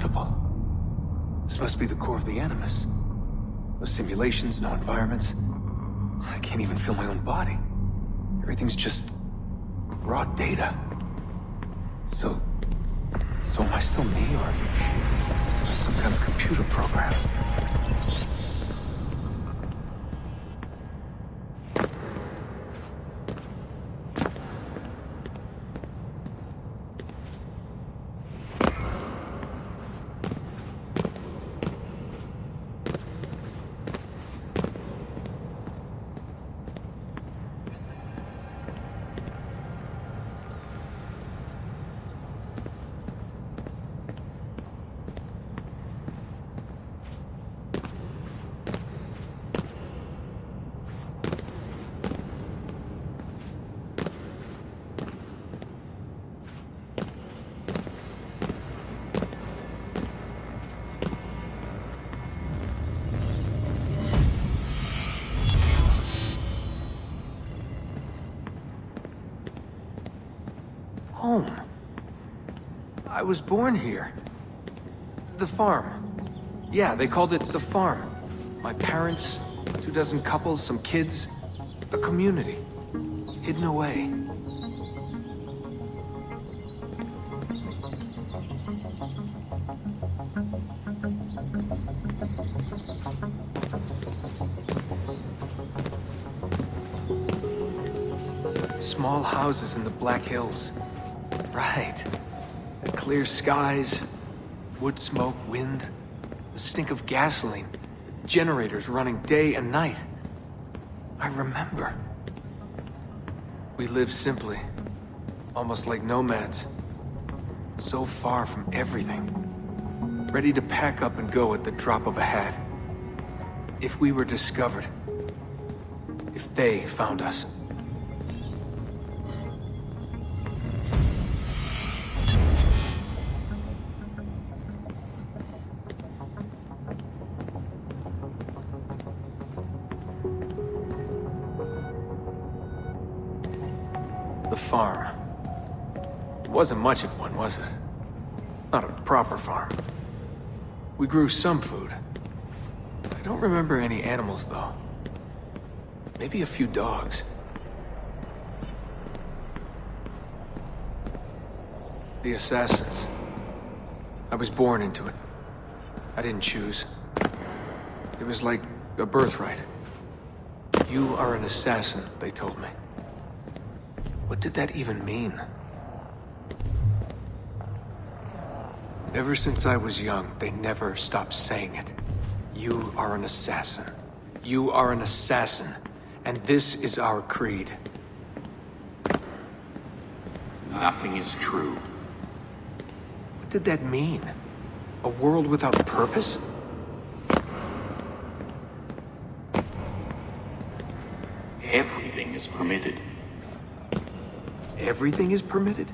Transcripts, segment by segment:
Incredible. This must be the core of the Animus. No simulations, no environments. I can't even feel my own body. Everything's just raw data. So am I still me, or some kind of computer program? Home. I was born here. The farm. Yeah, they called it the farm. My parents, 24 couples, some kids, a community. Hidden away. Small houses in the Black Hills. Right. Clear skies, wood smoke, wind, the stink of gasoline, generators running day and night. I remember. We lived simply, almost like nomads. So far from everything. Ready to pack up and go at the drop of a hat. If we were discovered. If they found us. The farm. It wasn't much of one, was it? Not a proper farm. We grew some food. I don't remember any animals, though. Maybe a few dogs. The assassins. I was born into it. I didn't choose. It was like a birthright. You are an assassin, they told me. What did that even mean? Ever since I was young, they never stopped saying it. You are an assassin. You are an assassin. And this is our creed. Nothing is true. What did that mean? A world without purpose? Everything is permitted. Everything is permitted?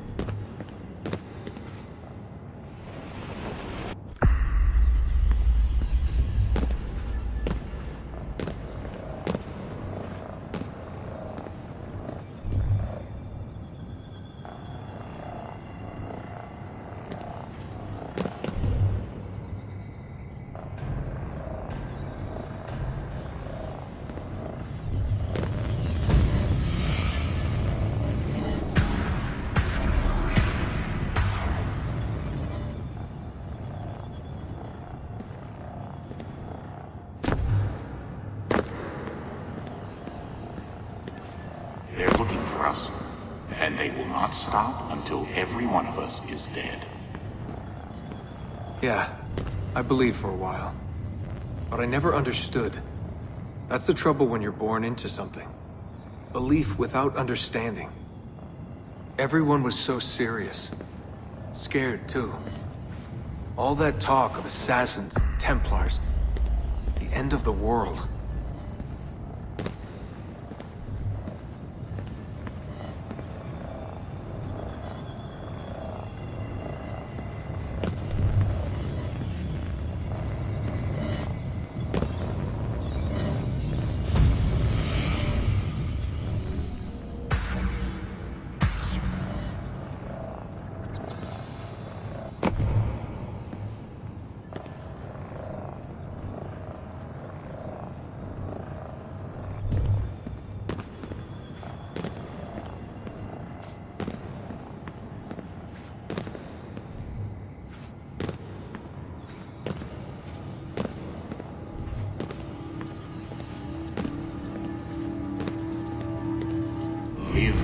They're looking for us, and they will not stop until every one of us is dead. Yeah, I believed for a while. But I never understood. That's the trouble when you're born into something. Belief without understanding. Everyone was so serious. Scared, too. All that talk of assassins, Templars, the end of the world.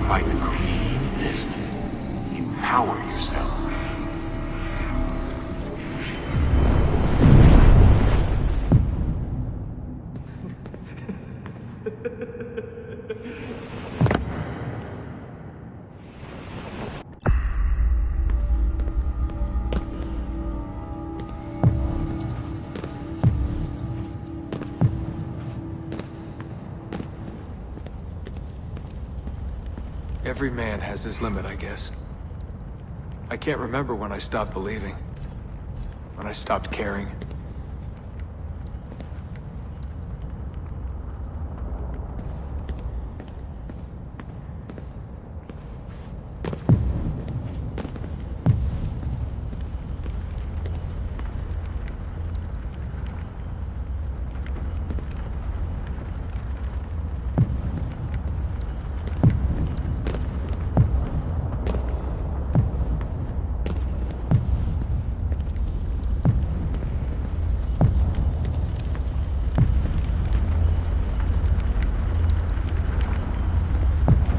by decree, Desmond. Empower yourself. Every man has his limit, I guess. I can't remember when I stopped believing. When I stopped caring.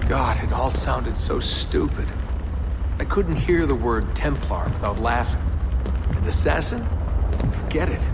God, it all sounded so stupid. I couldn't hear the word Templar without laughing. And assassin? Forget it.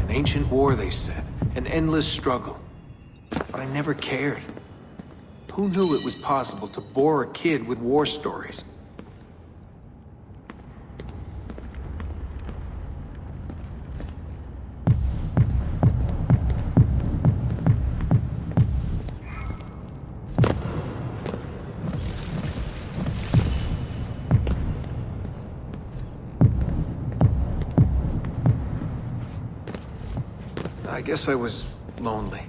Ancient war, they said. An endless struggle. But I never cared. Who knew it was possible to bore a kid with war stories? I guess I was lonely.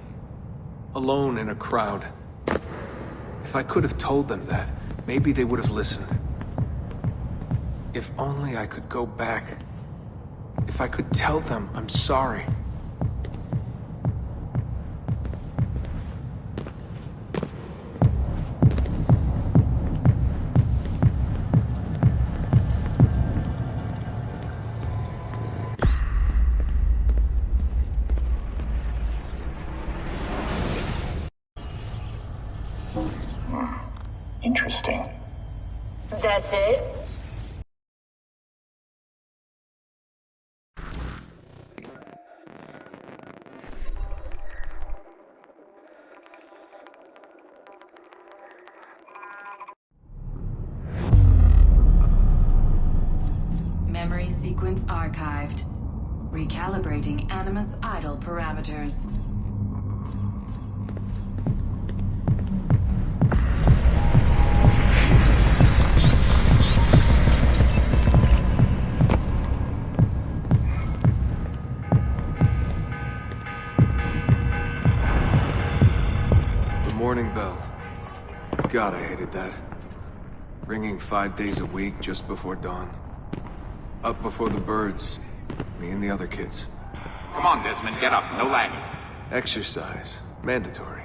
Alone in a crowd. If I could have told them that, maybe they would have listened. If only I could go back. If I could tell them I'm sorry. Interesting. That's it? Memory sequence archived. Recalibrating Animus idle parameters. Morning bell. God, I hated that. Ringing 5 days a week just before dawn. Up before the birds. Me and the other kids. Come on, Desmond, get up. No lagging. Exercise. Mandatory.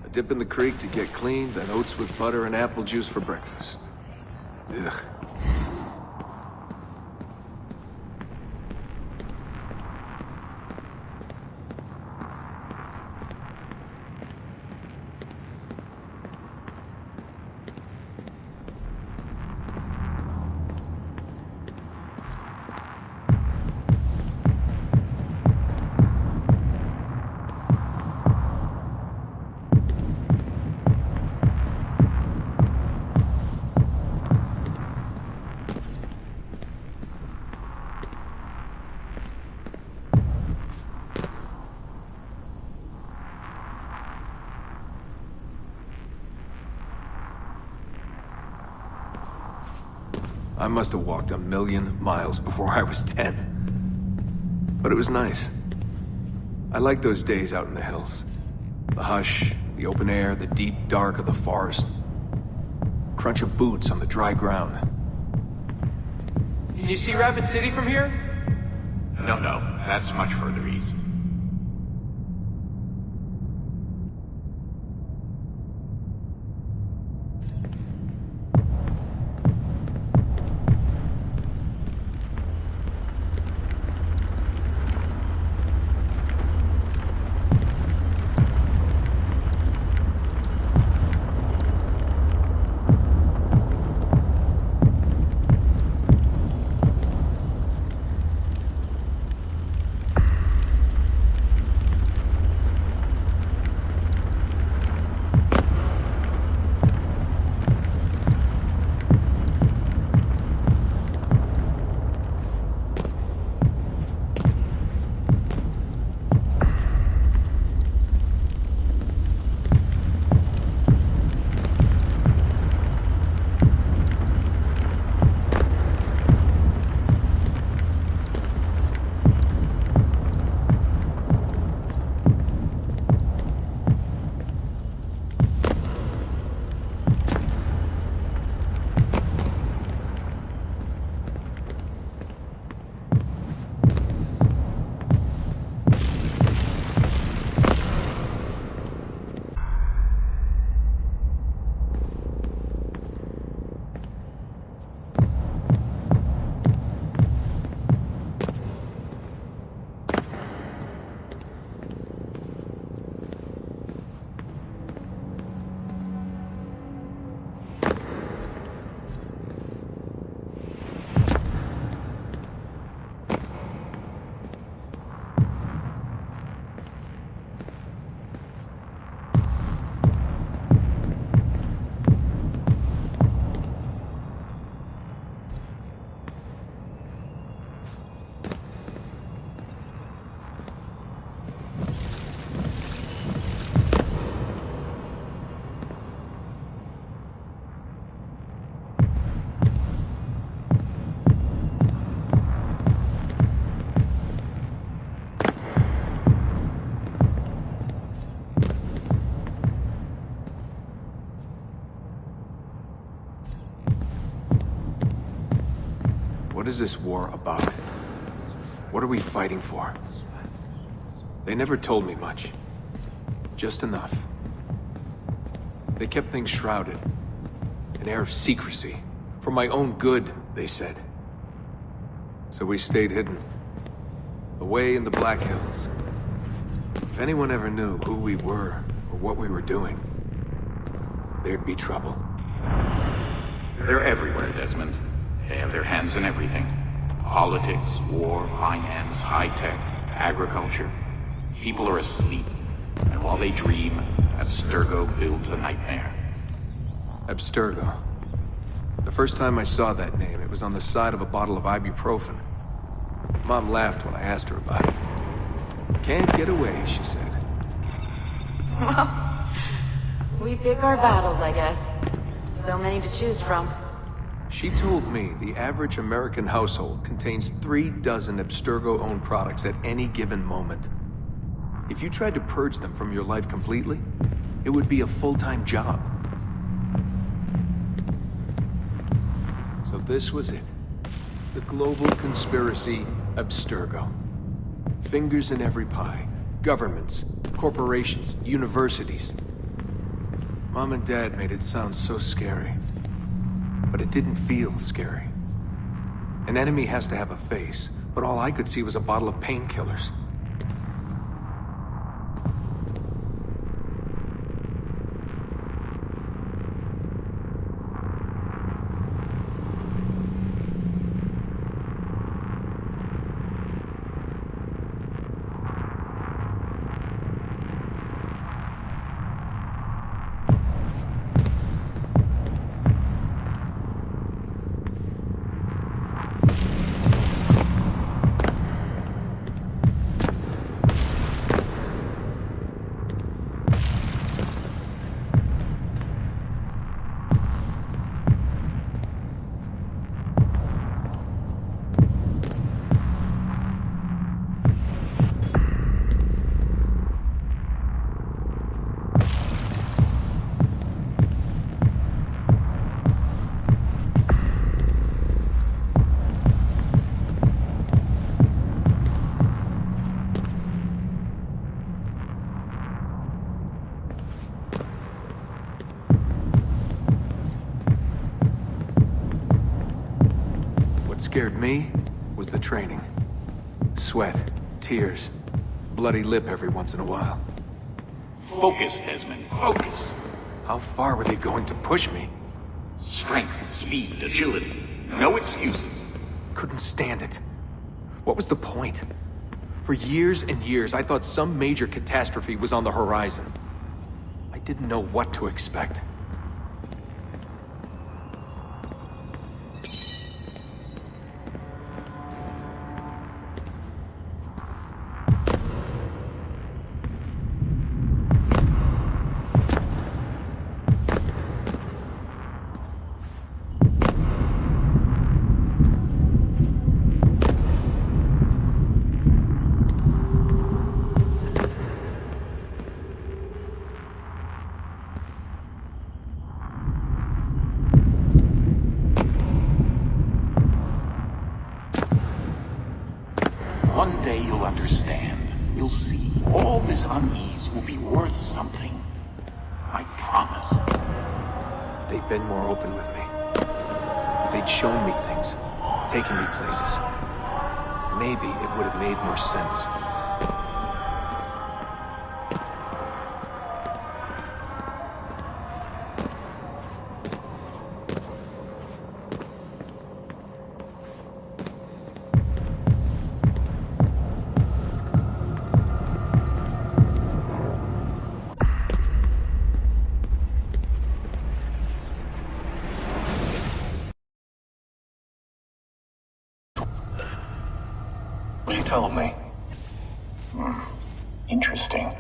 A dip in the creek to get clean, then oats with butter and apple juice for breakfast. Ugh. I must have walked 1,000,000 miles before I was 10. But it was nice. I liked those days out in the hills. The hush, the open air, the deep dark of the forest. Crunch of boots on the dry ground. Can you see Rapid City from here? No, that's much further east. What is this war about? What are we fighting for? They never told me much. Just enough. They kept things shrouded. An air of secrecy. For my own good, they said. So we stayed hidden. Away in the Black Hills. If anyone ever knew who we were or what we were doing, there'd be trouble. They're everywhere, Desmond. They have their hands in everything. Politics, war, finance, high-tech, agriculture. People are asleep, and while they dream, Abstergo builds a nightmare. Abstergo. The first time I saw that name, it was on the side of a bottle of ibuprofen. Mom laughed when I asked her about it. Can't get away, she said. Well, we pick our battles, I guess. So many to choose from. She told me the average American household contains 3 dozen Abstergo-owned products at any given moment. If you tried to purge them from your life completely, it would be a full-time job. So this was it. The global conspiracy, Abstergo. Fingers in every pie. Governments, corporations, universities. Mom and Dad made it sound so scary. But it didn't feel scary. An enemy has to have a face, but all I could see was a bottle of painkillers. scared me was the training. Sweat, tears, bloody lip every once in a while. Focus, Desmond, focus. How far were they going to push me? Strength, speed, agility. No excuses. Couldn't stand it. What was the point? For years and years, I thought some major catastrophe was on the horizon. I didn't know what to expect. One day you'll understand. You'll see. All this unease will be worth something. I promise. If they'd been more open with me, if they'd shown me things, taken me places, maybe it would have made more sense. She told me. Interesting.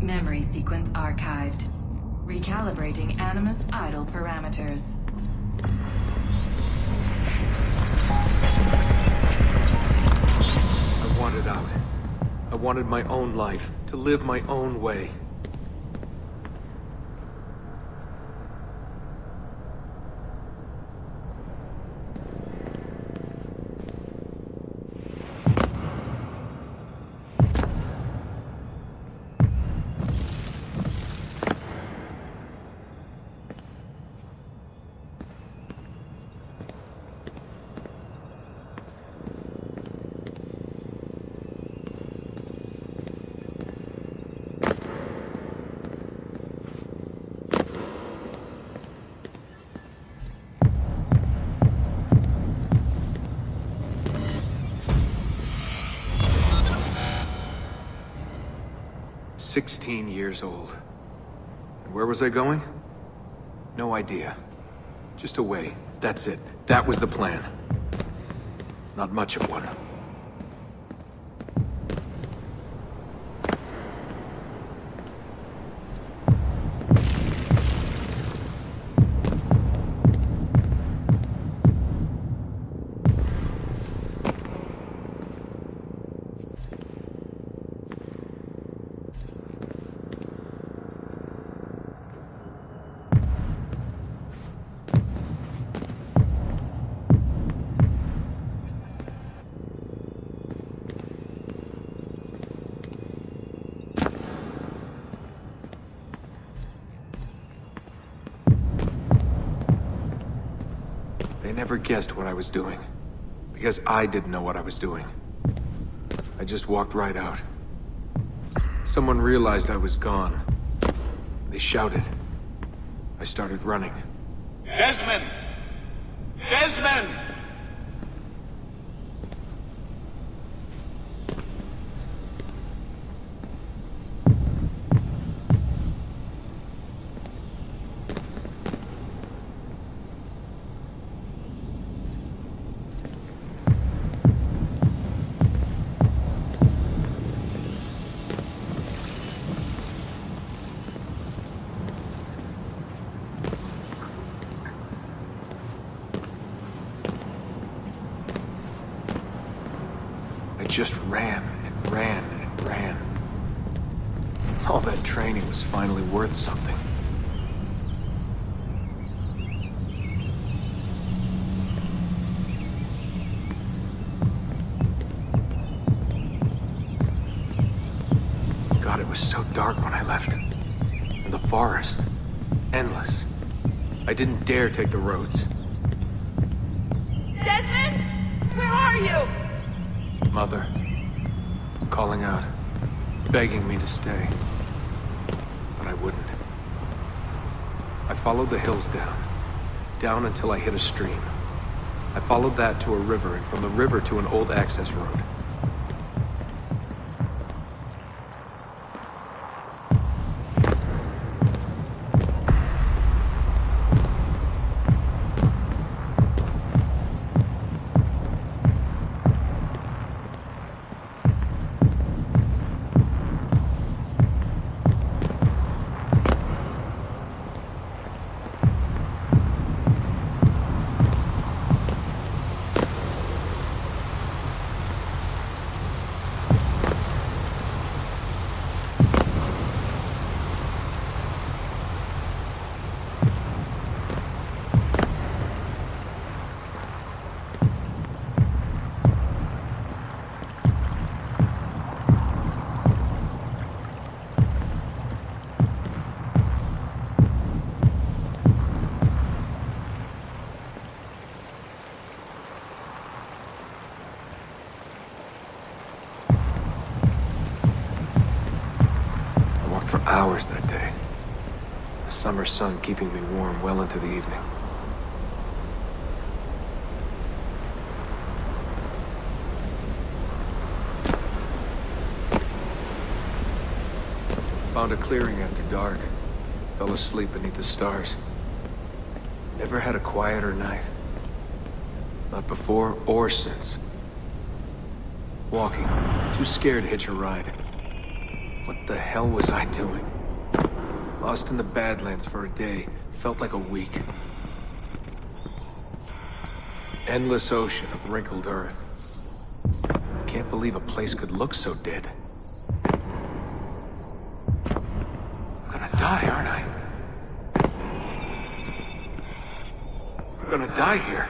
Memory sequence archived. Recalibrating Animus idle parameters. I wanted out. I wanted my own life, to live my own way. "16 years old. And where was I going? No idea. Just away. That's it. That was the plan. Not much of one. They never guessed what I was doing, because I didn't know what I was doing. I just walked right out. Someone realized I was gone. They shouted. I started running. Desmond! Desmond! I just ran and ran and ran. All that training was finally worth something. was so dark when I left. And the forest, endless. I didn't dare take the roads. Desmond! Where are you? Mother, calling out, begging me to stay. But I wouldn't. I followed the hills down until I hit a stream. I followed that to a river, and from the river to an old access road. For hours that day. The summer sun keeping me warm well into the evening. Found a clearing after dark. Fell asleep beneath the stars. Never had a quieter night. Not before or since. Walking, too scared to hitch a ride. What the hell was I doing? Lost in the Badlands for a day. Felt like a week. Endless ocean of wrinkled earth. I can't believe a place could look so dead. I'm gonna die, aren't I? I'm gonna die here.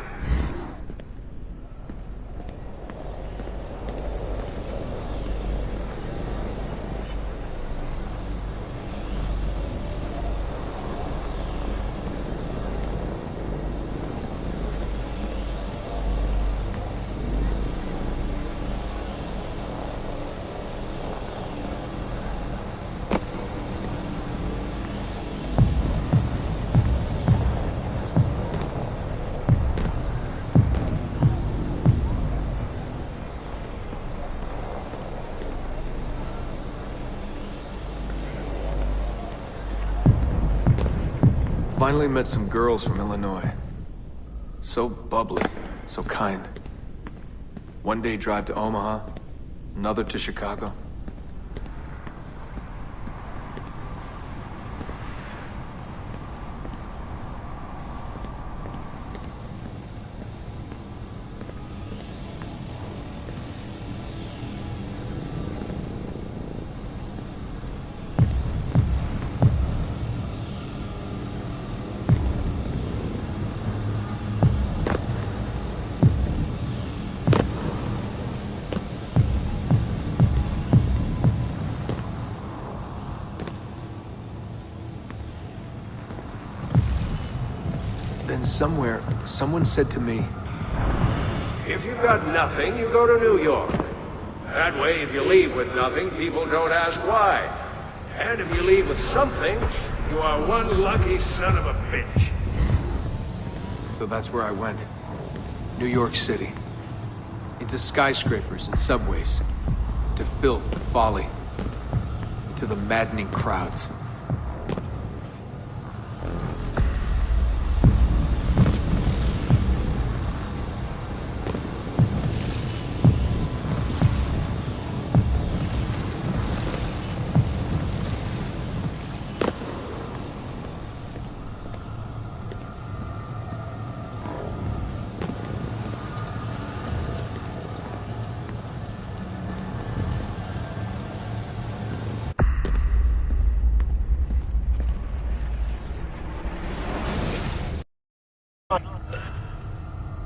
Finally met some girls from Illinois. So bubbly, so kind. One day drive to Omaha, another to Chicago. Then somewhere, someone said to me, If you've got nothing, you go to New York. That way, if you leave with nothing, people don't ask why. And if you leave with something, you are one lucky son of a bitch. so that's where I went. New York City. Into skyscrapers and subways. To filth and folly. Into the maddening crowds.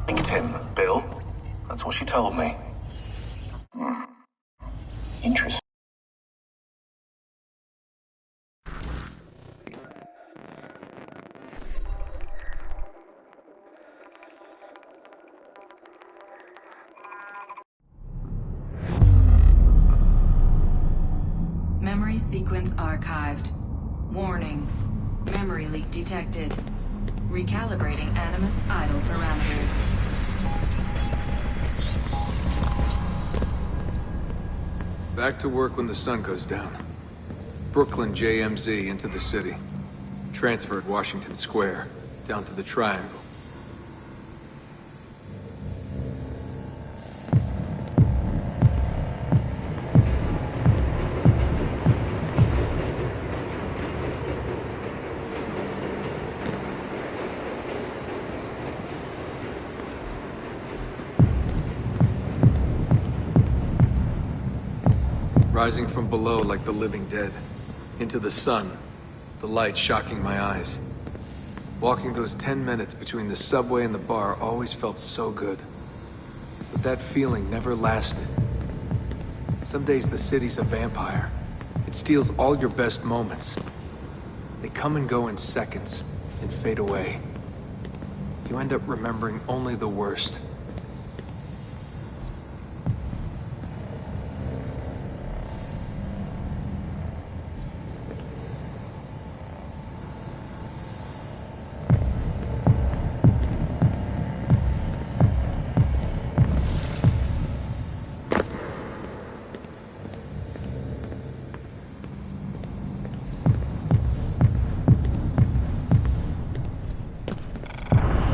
LinkedIn, Bill. That's what she told me. Interesting. Memory sequence archived. Warning. Memory leak detected. Recalibrating Animus idle parameters. Back to work when the sun goes down. Brooklyn JMZ into the city. Transferred Washington Square, down to the Triangle. Rising from below like the living dead. Into the sun, the light shocking my eyes. Walking those 10 minutes between the subway and the bar always felt so good. But that feeling never lasted. Some days the city's a vampire. It steals all your best moments. They come and go in seconds, and fade away. You end up remembering only the worst.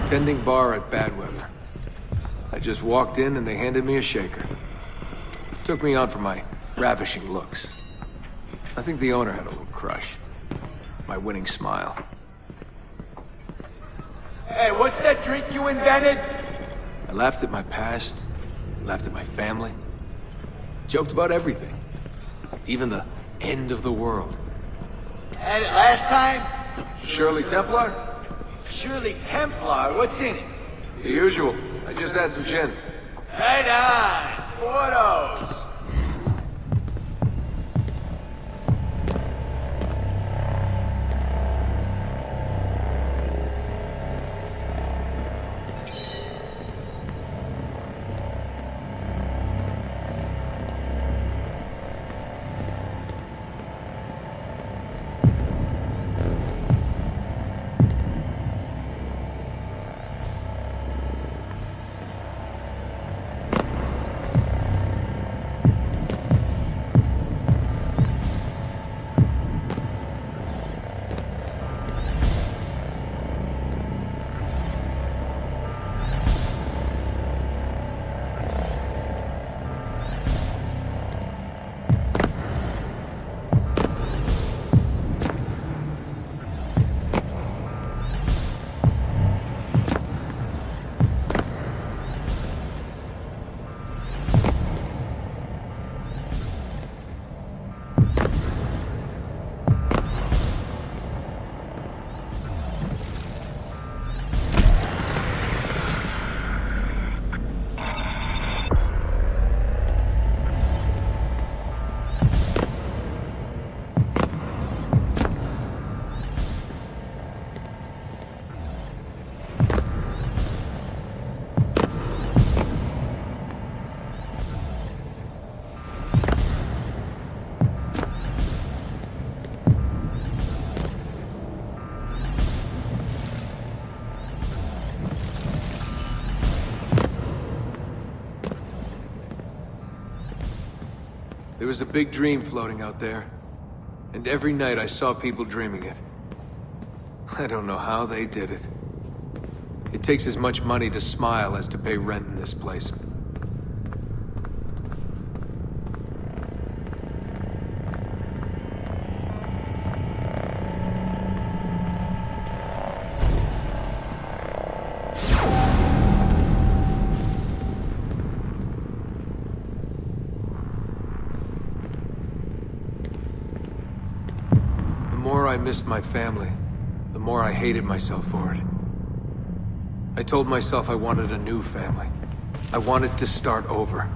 Tending bar at Badweather. I just walked in and they handed me a shaker. Took me on for my ravishing looks. I think the owner had a little crush. My winning smile. Hey, what's that drink you invented? I laughed at my past, laughed at my family, joked about everything. Even the end of the world. Had it last time? Shirley Templar? Shirley Templar, what's in it? The usual. I just had some gin. Right on, photos. There was a big dream floating out there, and every night I saw people dreaming it. I don't know how they did it. It takes as much money to smile as to pay rent in this place. The more I missed my family, the more I hated myself for it. I told myself I wanted a new family. I wanted to start over.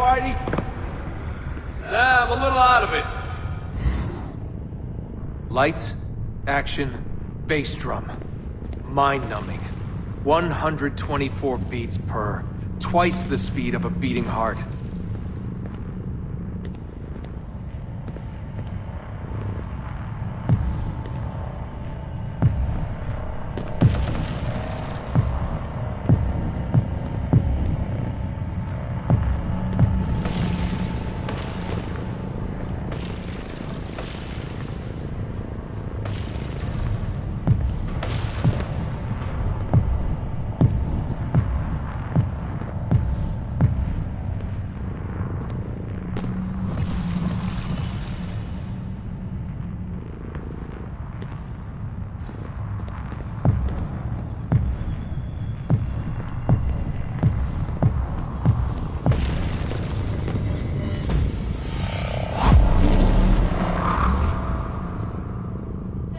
party? Nah, I'm a little out of it. Lights, action, bass drum. Mind-numbing. 124 beats per. Twice the speed of a beating heart.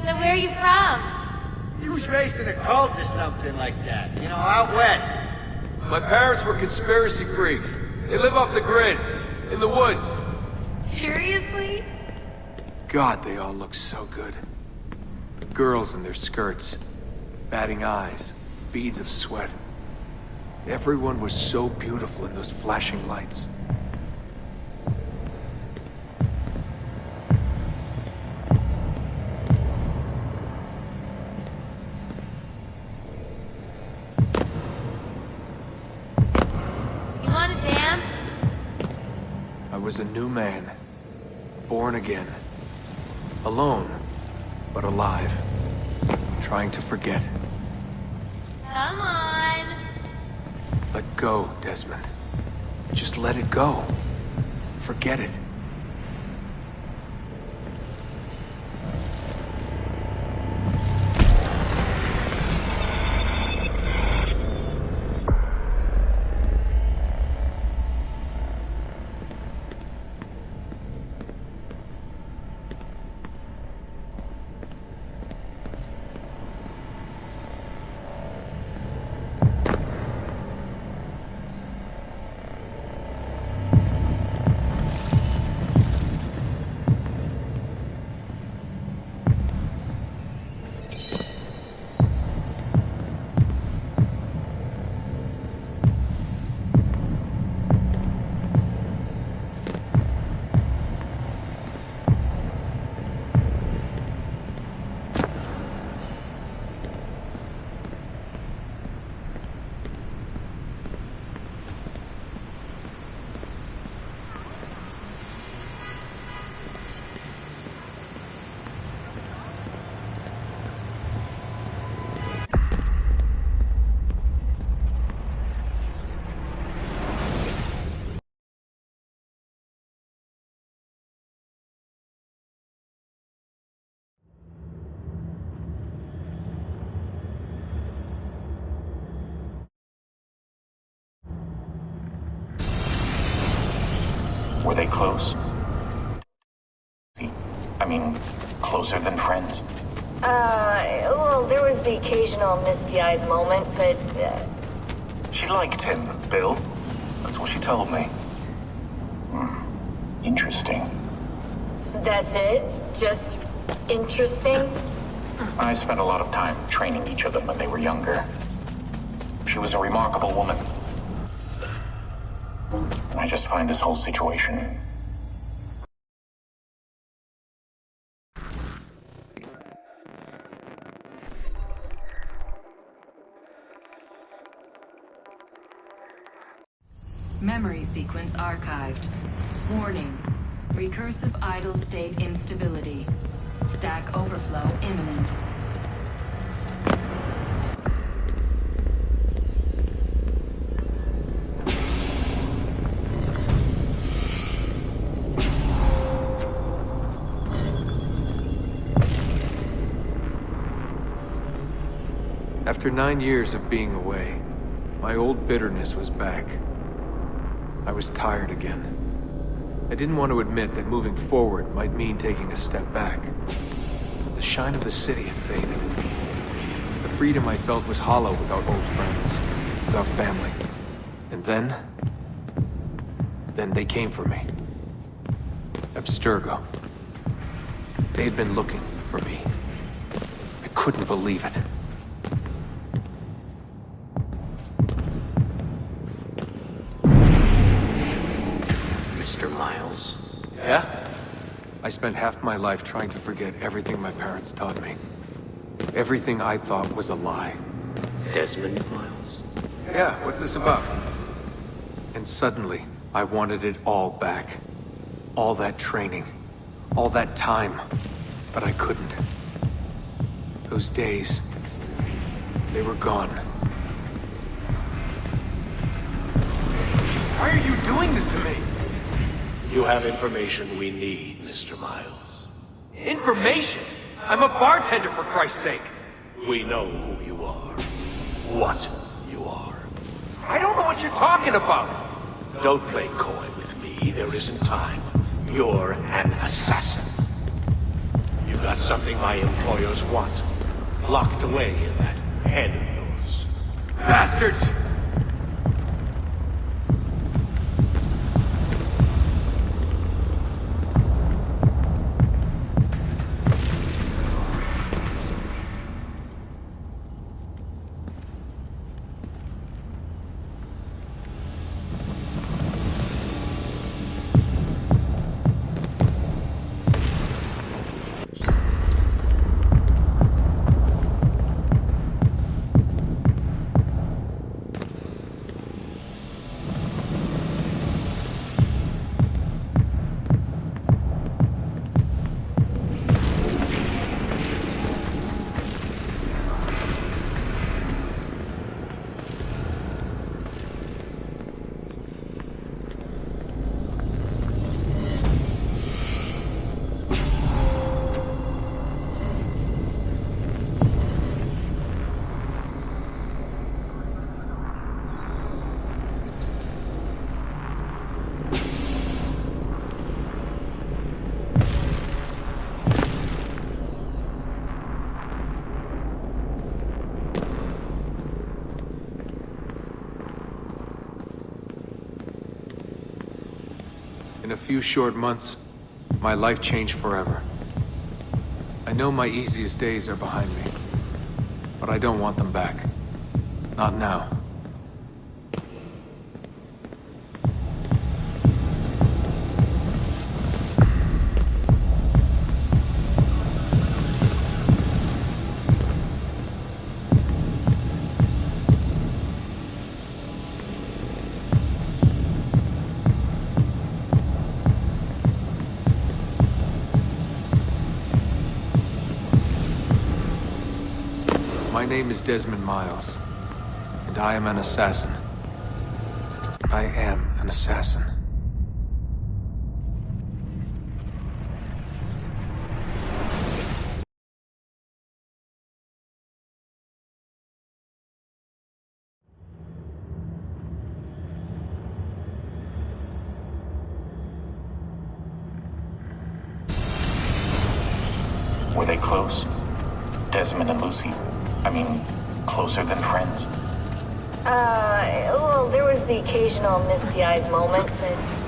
So where are you from? He was raised in a cult or something like that. You know, out west. My parents were conspiracy freaks. They live off the grid, in the woods. Seriously? God, they all look so good. The girls in their skirts, batting eyes, beads of sweat. Everyone was so beautiful in those flashing lights. You want to dance? I was a new man, born again. Alone, but alive. Trying to forget. Come on. Let go, Desmond. Just let it go. Forget it. Were they close? I mean, closer than friends? Well, there was the occasional misty-eyed moment, but, She liked him, Bill. That's what she told me. Interesting. that's it? Just interesting? I spent a lot of time training each of them when they were younger. She was a remarkable woman. And I just find this whole situation... Memory sequence archived. Warning. Recursive idle state instability. Stack overflow imminent. After 9 years of being away, my old bitterness was back. I was tired again. I didn't want to admit that moving forward might mean taking a step back. The shine of the city had faded. The freedom I felt was hollow without old friends, without family. And then Then they came for me. Abstergo. They had been looking for me. I couldn't believe it. Mr. Miles? Yeah? I spent half my life trying to forget everything my parents taught me. Everything I thought was a lie. Desmond Miles? Yeah, what's this about? And suddenly, I wanted it all back. All that training. All that time. But I couldn't. Those days, they were gone. Why are you doing this to me? You have information we need, Mr. Miles. Information? I'm a bartender, for Christ's sake. We know who you are. What you are. I don't know what you're talking about. Don't play coy with me. There isn't time. You're an assassin. You've got something my employers want. Locked away in that head of yours. Bastards! In a few short months, my life changed forever. I know my easiest days are behind me, but I don't want them back. Not now. My name is Desmond Miles, and I am an assassin. I am an assassin. Were they close? Desmond and Lucy? I mean, closer than friends? Well, there was the occasional misty-eyed moment, but